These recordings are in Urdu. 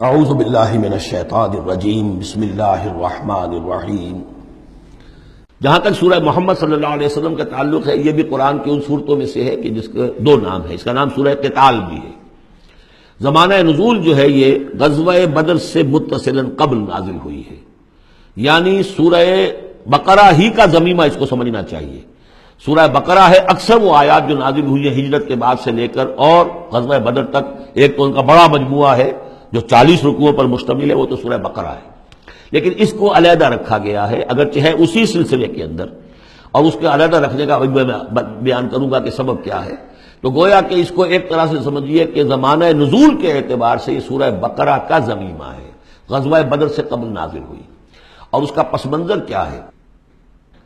اعوذ باللہ من الشیطان الرجیم بسم اللہ الرحمن الرحیم۔ جہاں تک سورہ محمد صلی اللہ علیہ وسلم کا تعلق ہے، یہ بھی قرآن کی ان صورتوں میں سے ہے کہ جس کے دو نام ہیں۔ اس کا نام سورہ قتال بھی ہے۔ زمانہ نزول جو ہے یہ غزوہ بدر سے متصلاً قبل نازل ہوئی ہے، یعنی سورہ بقرہ ہی کا ضمیمہ اس کو سمجھنا چاہیے۔ سورہ بقرہ ہے، اکثر وہ آیات جو نازل ہوئی ہیں ہجرت کے بعد سے لے کر اور غزوہ بدر تک، ایک تو ان کا بڑا مجموعہ ہے جو 40 رکوعوں پر مشتمل ہے، وہ تو سورہ بقرہ ہے، لیکن اس کو علیحدہ رکھا گیا ہے، اگرچہ ہے اسی سلسلے کے اندر، اور اس کے علیحدہ رکھنے کا میں بیان کروں گا کہ سبب کیا ہے۔ تو گویا کہ اس کو ایک طرح سے سمجھیے کہ زمانہ نزول کے اعتبار سے یہ سورہ بقرہ کا ضمیمہ ہے، غزوہ بدر سے قبل نازل ہوئی۔ اور اس کا پس منظر کیا ہے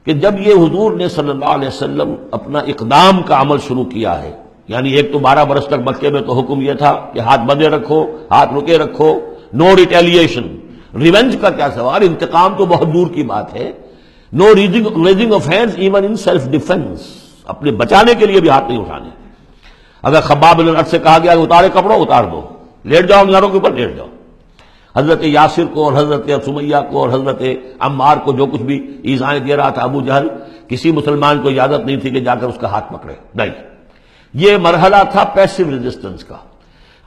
کہ جب یہ حضور نے صلی اللہ علیہ وسلم اپنا اقدام کا عمل شروع کیا ہے، یعنی ایک تو 12 برس تک مکے میں تو حکم یہ تھا کہ ہاتھ بندے رکھو، ہاتھ رکے رکھو، نو ریٹیلیشن، ریونج کا کیا سوال، انتقام تو بہت دور کی بات ہے، no raising of hands even in self defence, اپنے بچانے کے لیے بھی ہاتھ نہیں اٹھانے۔ اگر خباب بن الارت سے کہا گیا کہ اتارے کپڑوں اتار دو، لیٹ جاؤ انگاروں کے اوپر لیٹ جاؤ۔ حضرت یاسر کو اور حضرت سمیہ کو اور حضرت عمار کو جو کچھ بھی ایذائیں دے رہا تھا ابو جہل، کسی مسلمان کو اجازت نہیں تھی کہ جا کر اس کا ہاتھ پکڑے، نہیں۔ یہ مرحلہ تھا پیسو ریزسٹنس کا۔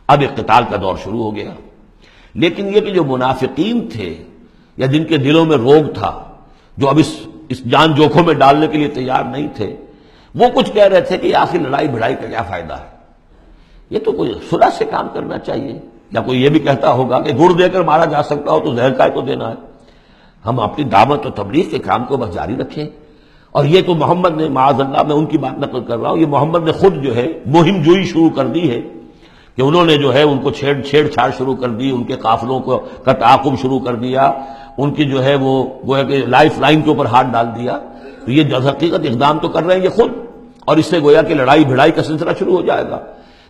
اب ایک قتال کا دور شروع ہو گیا، لیکن یہ کہ جو منافقین تھے یا جن کے دلوں میں روگ تھا، جو اب اس جان جوکھوں میں ڈالنے کے لیے تیار نہیں تھے، وہ کچھ کہہ رہے تھے کہ آخر لڑائی بھڑائی کا کیا فائدہ ہے، یہ تو کوئی صلح سے کام کرنا چاہیے۔ یا کوئی یہ بھی کہتا ہوگا کہ گڑ دے کر مارا جا سکتا ہو تو زہر کا کو دینا ہے، ہم اپنی دعوت و تبلیغ کے کام کو بس جاری رکھیں۔ اور یہ تو محمد نے، معاذ اللہ میں ان کی بات نقل کر رہا ہوں، یہ محمد نے خود جو ہے مہم جوئی شروع کر دی ہے کہ انہوں نے جو ہے ان کو چھیڑ چھاڑ شروع کر دی، ان کے قافلوں کا تعاقب شروع کر دیا، ان کی جو ہے وہ گویا کہ لائف لائن کے اوپر ہاتھ ڈال دیا۔ تو یہ حقیقت اقدام تو کر رہے ہیں یہ خود، اور اس سے گویا کہ لڑائی بھڑائی کا سلسلہ شروع ہو جائے گا۔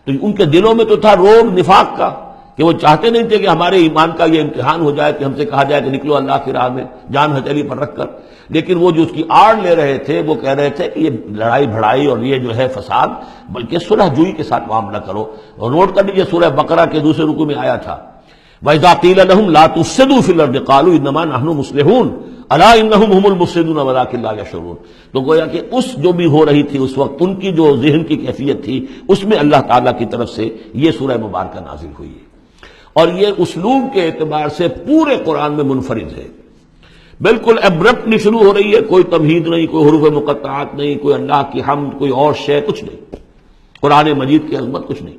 تو ان کے دلوں میں تو تھا روگ نفاق کا، کہ وہ چاہتے نہیں تھے کہ ہمارے ایمان کا یہ امتحان ہو جائے کہ ہم سے کہا جائے کہ نکلو اللہ کی راہ میں جان ہتھیلی پر رکھ کر، لیکن وہ جو اس کی آڑ لے رہے تھے وہ کہہ رہے تھے کہ یہ لڑائی بھڑائی اور یہ جو ہے فساد، بلکہ صلح جوئی کے ساتھ معاملہ کرو۔ اور نوٹ کر لیجیے سورہ بقرہ کے دوسرے رکوع میں آیا تھا وَإِذَا قِيلَ لَهُمْ لَا تُفْسِدُوا فِي الْأَرْضِ قَالُوا إِنَّمَا نَحْنُ مُصْلِحُونَ أَلَا إِنَّهُمْ هُمُ الْمُفْسِدُونَ وَلَٰكِن لَا يَشْعُرُونَ۔ تو گویا کہ اس جو بھی ہو رہی تھی اس وقت، ان کی جو ذہن کی کیفیت تھی، اس میں اللہ تعالیٰ کی طرف سے یہ سورہ مبارکہ نازل ہوئی ہے، اور یہ اسلوب کے اعتبار سے پورے قرآن میں منفرد ہے۔ بالکل ابرپٹلی شروع ہو رہی ہے، کوئی تمہید نہیں، کوئی حروف مقطعات نہیں، کوئی اللہ کی حمد، کوئی اور شے، کچھ نہیں، قرآن مجید کی عظمت کچھ نہیں،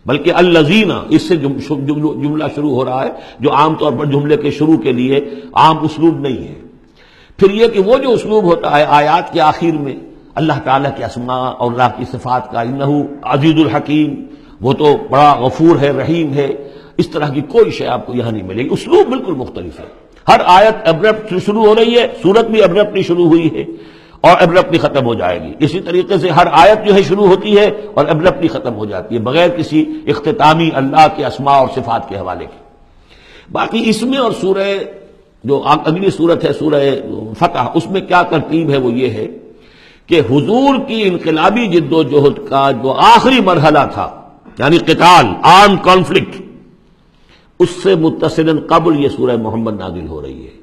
بلکہ الذین، اس سے جملہ شروع ہو رہا ہے جو عام طور پر جملے کے شروع کے لیے عام اسلوب نہیں ہے۔ پھر یہ کہ وہ جو اسلوب ہوتا ہے آیات کے آخر میں اللہ تعالیٰ کے اسماء اور اللہ کی صفات کا، انہ عزیز الحکیم، وہ تو بڑا غفور ہے، رحیم ہے، اس طرح کی کوئی شے آپ کو یہاں نہیں ملے گی۔ اسلوب بالکل مختلف ہے، ہر آیت ابرپٹ شروع ہو رہی ہے، سورت بھی ابرپٹلی شروع ہوئی ہے اور ابرپٹلی ختم ہو جائے گی۔ اسی طریقے سے ہر آیت جو ہے شروع ہوتی ہے اور ابرپٹلی ختم ہو جاتی ہے، بغیر کسی اختتامی اللہ کے اسماء اور صفات کے حوالے کے۔ باقی اس میں اور سورہ جو اگلی سورت ہے سورہ فتح، اس میں کیا ترتیب ہے وہ یہ ہے کہ حضور کی انقلابی جد و جہد کا جو آخری مرحلہ تھا، یعنی قتال، آرم کانفلکٹ، اس سے متصلاً قبل یہ سورہ محمد نازل ہو رہی ہے،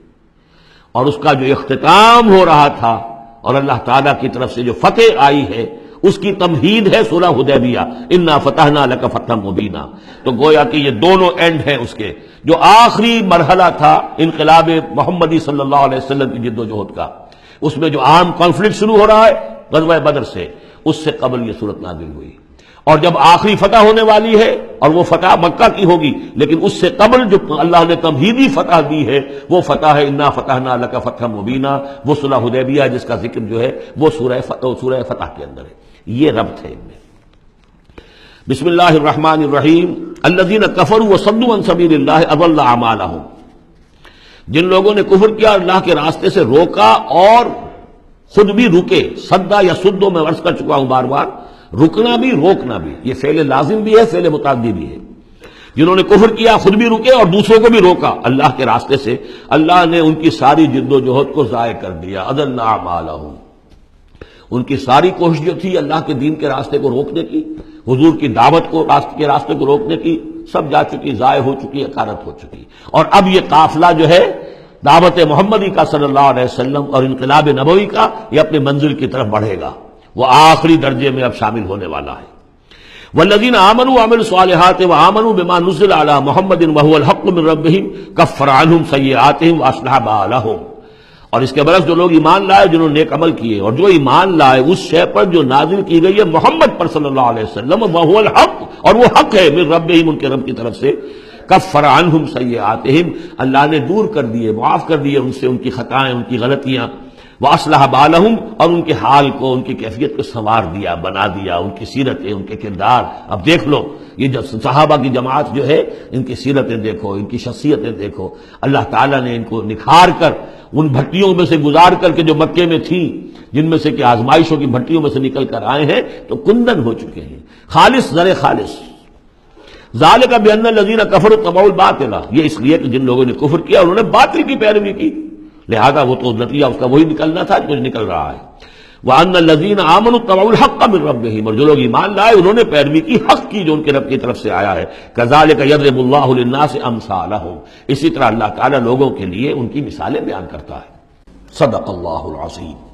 اور اس کا جو اختتام ہو رہا تھا اور اللہ تعالیٰ کی طرف سے جو فتح آئی ہے اس کی تمہید ہے سورہ حدیبیہ، انا فتحنا لک فتحا مبینا۔ تو گویا کہ یہ دونوں اینڈ ہیں اس کے، جو آخری مرحلہ تھا انقلاب محمدی صلی اللہ علیہ وسلم کی جد و جہد کا، اس میں جو عام کانفلکٹ شروع ہو رہا ہے غزوہ بدر سے، اس سے قبل یہ صورت نازل ہوئی۔ اور جب آخری فتح ہونے والی ہے، اور وہ فتح مکہ کی ہوگی، لیکن اس سے قبل جو اللہ نے تمہیدی فتح دی ہے وہ فتح ہے انا فتحنا لک فتحا مبینا، وہ صلح حدیبیہ جس کا ذکر جو ہے وہ سورہ فتح کے اندر ہے۔ یہ ربط ہے ان میں۔ بسم اللہ الرحمن الرحیم۔ الذین کفروا وصدوا عن سبیل اللہ اضل اعمالهم، جن لوگوں نے کفر کیا، اللہ کے راستے سے روکا اور خود بھی رکے، صدا یا سدو میں عرض کر چکا ہوں بار بار، رکنا بھی روکنا بھی، یہ فعل لازم بھی ہے، فعل متعدی بھی ہے۔ جنہوں نے کفر کیا خود بھی رکے اور دوسروں کو بھی روکا اللہ کے راستے سے، اللہ نے ان کی ساری جد و جہد کو ضائع کر دیا، اضل اعمالهم، ان کی ساری کوشش جو تھی اللہ کے دین کے راستے کو روکنے کی، حضور کی دعوت کو کے راستے کو روکنے کی، سب جا چکی، ضائع ہو چکی، اکارت ہو چکی۔ اور اب یہ قافلہ جو ہے دعوت محمدی کا صلی اللہ علیہ وسلم اور انقلاب نبوی کا، یہ اپنے منزل کی طرف بڑھے گا، وہ آخری درجے میں اب شامل ہونے والا ہے۔ والذین آمنوا وعملوا الصالحات وآمنوا بما نزل علی محمد وهو الحق من ربهم کفر عنهم سیئاتهم واصلح بالهم۔ اور اس کے برعکس جو لوگ ایمان لائے، جنہوں نے نیک عمل کیے، اور جو ایمان لائے اس شے پر جو نازل کی گئی ہے محمد پر صلی اللہ علیہ وسلم، وهو الحق، اور وہ حق ہے، من ربهم، ان کے رب کی طرف سے، کفر عنهم سیئاتهم، اللہ نے دور کر دیے، معاف کر دیے ان سے ان کی خطائیں، ان کی غلطیاں، وَأَصْلَحَ بَالَهُمْ، اور ان کے حال کو، ان کی کیفیت کو سنوار دیا، بنا دیا، ان کی سیرتیں، ان کے کردار۔ اب دیکھ لو یہ جب صحابہ کی جماعت جو ہے، ان کی سیرتیں دیکھو، ان کی شخصیتیں دیکھو، اللہ تعالیٰ نے ان کو نکھار کر ان بھٹیوں میں سے گزار کر کے جو مکے میں تھیں، جن میں سے کہ آزمائشوں کی بھٹیوں میں سے نکل کر آئے ہیں، تو کندن ہو چکے ہیں، خالص زر خالص۔ ذالک بأن الذین کفروا اتبعوا الباطل، یہ اس لیے کہ جن لوگوں نے کفر کیا انہوں نے باطل کی پیروی کی، لہذا وہ تو نتیجہ اس کا وہی نکلنا تھا جو نکل رہا ہے۔ وَأَنَّ الَّذِينَ آمَنُوا اتَّبَعُوا الْحَقَّ مِن رَبِّهِمْ، اور جو لوگ ایمان لائے انہوں نے پیروی کی حق کی جو ان کے رب کی طرف سے آیا ہے۔ كَذَلِكَ يَضْرِبُ اللَّهُ لِلنَّاسِ أَمْثَالَهُمْ، اسی طرح اللہ تعالیٰ لوگوں کے لیے ان کی مثالیں بیان کرتا ہے۔ صدق اللہ العظیم۔